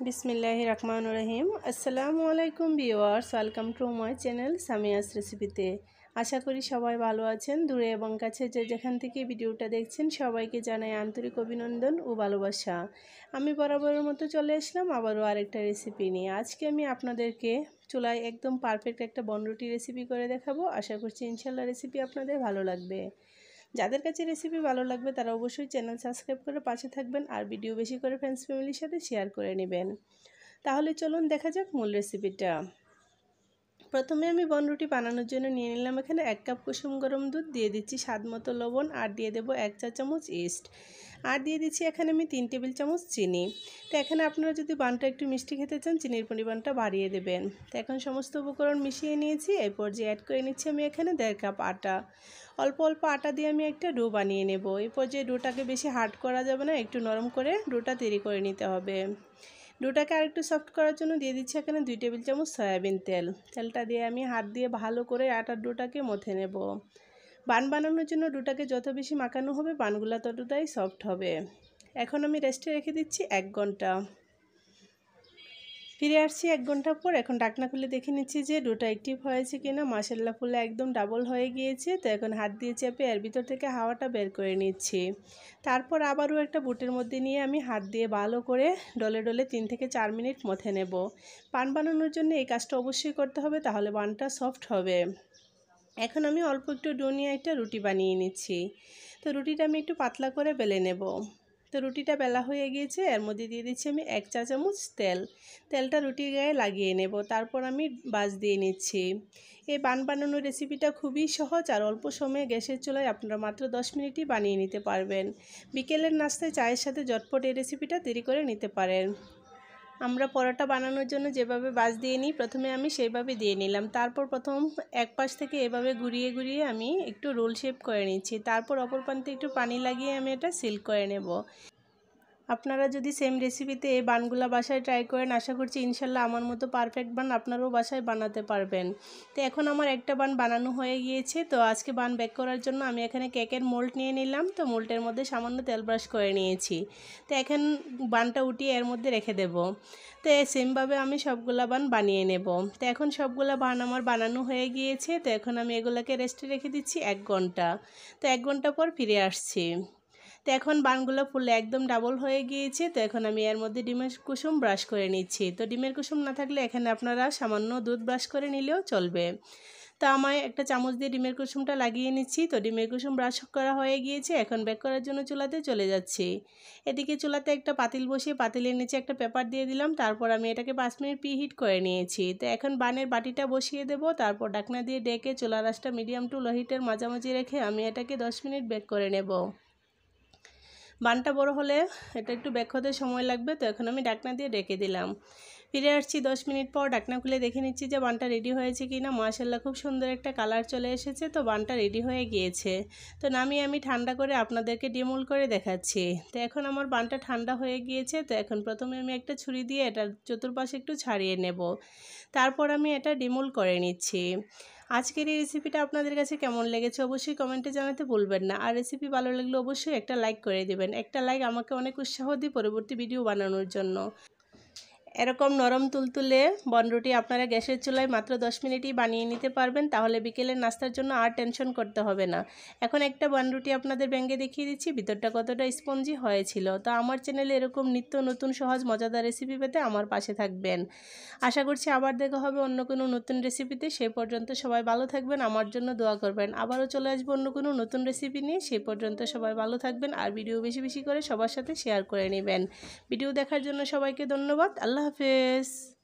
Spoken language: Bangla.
बिस्मिल्लाहिर रहमानिर रहीम अस्सलामु आलाइकुम viewers welcome to my channel সামিয়াস রেসিপিতে। আশা করি সবাই ভালো আছেন। দূরে এবং কাছে যে যেখান থেকে ভিডিওটা দেখছেন সবাইকে জানাই আন্তরিক অভিনন্দন ও ভালোবাসা। আমি বরাবরের মতো চলে আসলাম আবারও আরেকটা রেসিপি নিয়ে। আজকে আমি আপনাদেরকে চুলায় একদম পারফেক্ট একটা বনরুটি রেসিপি করে দেখাবো। আশা করছি ইনশাআল্লাহ রেসিপি আপনাদের ভালো লাগবে। যাদের কাছে রেসিপি ভালো লাগবে তারা অবশ্যই চ্যানেল সাবস্ক্রাইব করে পাশে থাকবেন আর ভিডিও বেশি করে ফ্রেন্ডস ফ্যামিলির সাথে শেয়ার করে নেবেন। তাহলে চলুন দেখা যাক মূল রেসিপিটা। প্রথমে আমি বনরুটি বানানোর জন্য নিয়ে নিলাম এখানে 1 কাপ কুসুম গরম দুধ, দিয়ে দিচ্ছি স্বাদ মতো লবণ আর দিয়ে দেব 1 চা চামচ ইস্ট আর দিয়ে দিচ্ছি এখানে আমি 3 টেবিল চামচ চিনি। তো এখানে আপনারা যদি বানটা একটু মিষ্টি খেতে চান চিনির পরিমাণটা বাড়িয়ে দেবেন। তো এখন সমস্ত উপকরণ মিশিয়ে নিয়েছি। এই পর্যায়ে অ্যাড করে নিচ্ছি আমি এখানে 1.5 কাপ আটা। অল্প অল্প আটা দিয়ে আমি একটা ডো বানিয়ে নেব। এই পর্যায়ে ডোটাকে বেশি হার্ড করা যাবে না, একটু নরম করে ডোটা তৈরি করে নিতে হবে। ডোটাকে আরেকটু সফট করার জন্য দিয়ে দিচ্ছি এখানে 2 টেবিল চামচ সয়াবিন তেল। তেলটা দিয়ে আমি হাত দিয়ে ভালো করে আটার ডোটাকে মথে নেব। বান বানানোর জন্য ডোটাকে যত বেশি মাখানো হবে বানগুলো ততটাই সফট হবে। এখন আমি রেস্টে রেখে দিচ্ছি 1 ঘন্টা। ফিরে আসছি 1 ঘন্টা পর। এখন ঢাকনা খুলে দেখে নিচ্ছি যে ডোটা অ্যাক্টিভ হয়েছে কিনা। মাশাআল্লাহ ফুলে একদম ডাবল হয়ে গিয়েছে। তো এখন হাত দিয়ে চেপে এর ভিতর থেকে হাওয়াটা বের করে নিচ্ছি। তারপর আবারও একটা বুটের মধ্যে নিয়ে আমি হাত দিয়ে ভালো করে ডলে ডলে 3 থেকে 4 মিনিট মথে নেব। পান বানানোর জন্য এই কাজটা অবশ্যই করতে হবে, তাহলে বানটা সফট হবে। এখন আমি অল্প একটু ডো নিয়ে একটা রুটি বানিয়ে নিচ্ছি। তো রুটিটা আমি একটু পাতলা করে বেলে নেব। তো রুটিটা বেলা হয়ে গিয়েছে। এর মধ্যে দিয়ে দিচ্ছি আমি 1 চা চামচ তেল। তেলটা রুটির গায়ে লাগিয়ে নেব। তারপর আমি বাজ দিয়ে নিচ্ছি। এই বান বানানোর রেসিপিটা খুবই সহজ আর অল্প সময়ে গ্যাসের চুলায় আপনারা মাত্র 10 মিনিটই বানিয়ে নিতে পারবেন। বিকেলের নাস্তায় চায়ের সাথে ঝটপট এই রেসিপিটা তৈরি করে নিতে পারেন। আমরা পরোটা বানানোর জন্য যেভাবে বাজ দিয়ে নিই প্রথমে আমি সেইভাবে দিয়ে নিলাম। তারপর প্রথম এক পাশ থেকে এভাবে ঘুরিয়ে ঘুরিয়ে আমি একটু রোল শেপ করে নিচ্ছি। তারপর অপর প্রান্তে একটু পানি লাগিয়ে আমি এটা সিল করে নেব। আপনারা যদি সেম রেসিপিতে এই বানগুলা বাসায় ট্রাই করেন আশা করছি ইনশাল্লাহ আমার মতো পারফেক্ট বান আপনারাও বাসায় বানাতে পারবেন। তো এখন আমার একটা বান বানানো হয়ে গিয়েছে। তো আজকে বান বেক করার জন্য আমি এখানে কেকের মোল্ড নিয়ে নিলাম। তো মোল্ডের মধ্যে সামান্য তেল ব্রাশ করে নিয়েছি। তো এখন বানটা উঠিয়ে এর মধ্যে রেখে দেব। তো সেমভাবে আমি সবগুলা বান বানিয়ে নেব। তো এখন সবগুলা বান আমার বানানো হয়ে গিয়েছে। তো এখন আমি এগুলোকে রেস্টে রেখে দিচ্ছি 1 ঘন্টা। তো 1 ঘন্টা পর ফিরে আসছি। তো এখন বানগুলো ফুলে একদম ডাবল হয়ে গিয়েছে। তো এখন আমি এর মধ্যে ডিমের কুসুম ব্রাশ করে নিচ্ছি। তো ডিমের কুসুম না থাকলে এখানে আপনারা সামান্য দুধ ব্রাশ করে নিলেও চলবে। তো আমি একটা চামচ দিয়ে ডিমের কুসুমটা লাগিয়ে নিচ্ছি। তো ডিমের কুসুম ব্রাশ করা হয়ে গিয়েছে। এখন বেক করার জন্য চুলাতে চলে যাচ্ছি। এদিকে চুলাতে একটা পাতিল বসিয়ে পাতিলের নিচে একটা পেপার দিয়ে দিলাম। তারপর আমি এটাকে 5 মিনিট প্রিহিট করে নিয়েছি। তো এখন বানের বাটিটা বসিয়ে দেব। তারপর ঢাকনা দিয়ে ডেকে চুলার আঁচটা মিডিয়াম টু লো হিটের মাঝামাঝি রেখে আমি এটাকে 10 মিনিট বেক করে নেব। বানটা বড় হলে এটা একটু বেক হতে সময় লাগবে। তো এখন আমি ঢাকনা দিয়ে ঢেকে দিলাম। ফিরে আসছি 10 মিনিট পর। ঢাকনা খুলে দেখে নিচ্ছি যে বানটা রেডি হয়েছে কি না। মাশাআল্লাহ খুব সুন্দর একটা কালার চলে এসেছে। তো বানটা রেডি হয়ে গিয়েছে। তো নামিয়ে আমি ঠান্ডা করে আপনাদেরকে ডিমোল্ড করে দেখাচ্ছি। তো এখন আমার বানটা ঠান্ডা হয়ে গিয়েছে। তো এখন প্রথমে আমি একটা ছুরি দিয়ে এটার চতুর্পাশে একটু ছাড়িয়ে নেব। তারপর আমি এটা ডিমোল্ড করে নিচ্ছি। আজকের এই রেসিপিটা আপনাদের কাছে কেমন লেগেছে অবশ্যই কমেন্টে জানাতে ভুলবেন না। আর রেসিপি ভালো লাগলে অবশ্যই একটা লাইক করে দেবেন। একটা লাইক আমাকে অনেক উৎসাহ দিয়ে পরবর্তী ভিডিও বানানোর জন্য। এরকম নরম তুলতুলে বনরুটি আপনারা গ্যাসের চুলায় মাত্র 10 মিনিটই বানিয়ে নিতে পারবেন। তাহলে বিকেলের নাস্তার জন্য আর টেনশন করতে হবে না। এখন একটা বনরুটি আপনাদের ভেঙে দেখিয়ে দিচ্ছি ভিতরটা কতটা স্পঞ্জি হয়েছিল। তো আমার চ্যানেলে এরকম নিত্য নতুন সহজ মজাদার রেসিপি পেতে আমার পাশে থাকবেন। আশা করছি আবার দেখা হবে অন্য কোনো নতুন রেসিপিতে। সেই পর্যন্ত সবাই ভালো থাকবেন, আমার জন্য দোয়া করবেন। আবারও চলে আসবো অন্য কোনো নতুন রেসিপি নিয়ে। সেই পর্যন্ত সবাই ভালো থাকবেন আর ভিডিও বেশি বেশি করে সবার সাথে শেয়ার করে নেবেন। ভিডিও দেখার জন্য সবাইকে ধন্যবাদ। আল্লাহ হাফেজ।